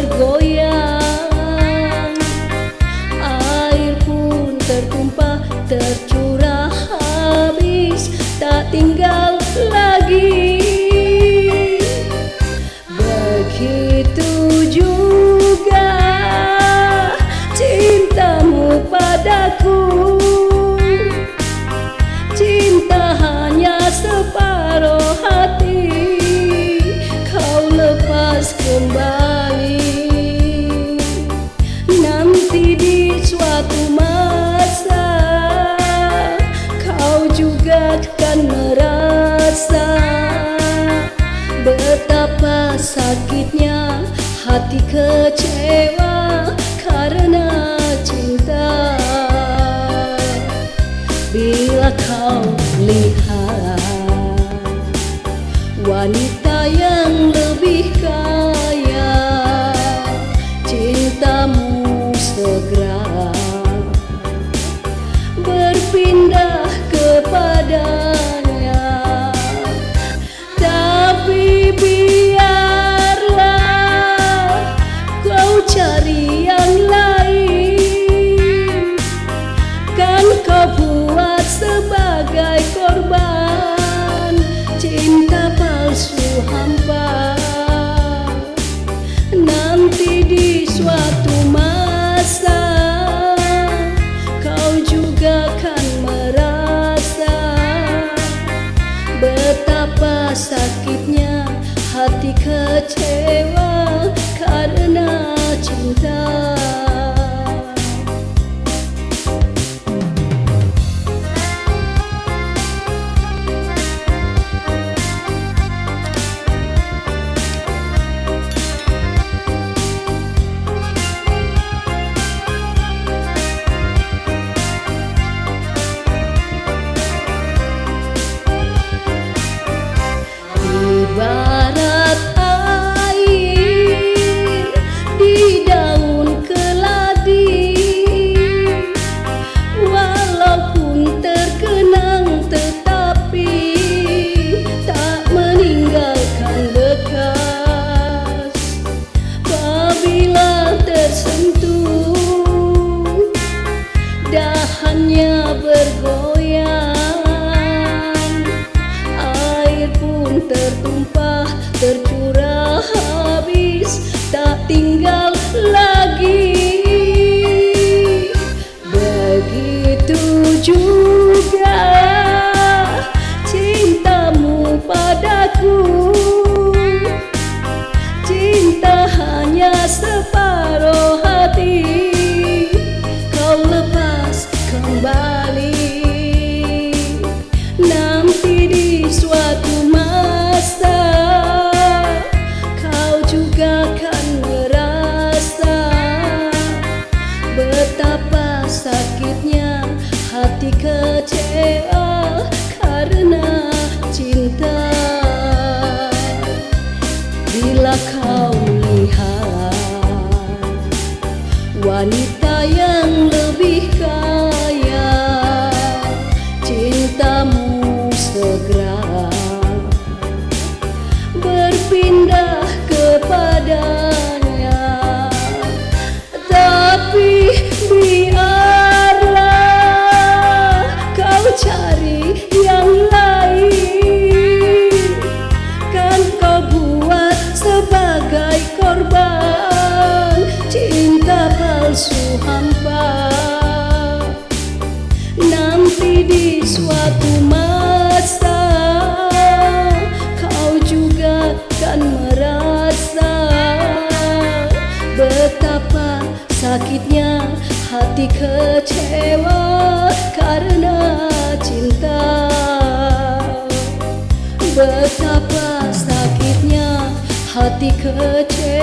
bergoyang, air pun tertumpah, tercurah habis, tak tinggal lagi. Begitu juga cintamu padaku, cinta hanya separuh hati, kau lepas kembali. Nanti di suatu masa kau juga akan merasa betapa sakitnya hati kecewa karena cinta. Bila kau lihat wanita yang lebih kaya, cintamu segera berpindah kepadanya. Tapi biarlah kau cari yang lain, kan kau buat sebagai korban cinta palsu hampa. Nanti di suatu masa kau juga akan merasa betapa sakitnya hati kecewa karena cinta. Ibarat air di daun keladi, walaupun terkenang tetapi tak meninggalkan bekas. Apabila tersentuh, dahannya bergoyang, air pun tertumpah, tercurah habis, tak tinggal lagi. Begitu juga cintamu padaku, cinta hanya separuh hati, kau lepas kembali. Nanti di suatu masa kau juga akan merasa betapa sakitnya hati kecewa karena cinta. Bila kau lihat wanita yang lebih kaya, cintamu segera berpindah kepadanya. Tapi biarlah kau cari yang lain, kan kau buat sebagai korban cinta palsu hampa. Nanti di suatu masa kau juga akan merasa betapa sakitnya hati kecewa karena cinta. Betapa sakitnya hati kecewa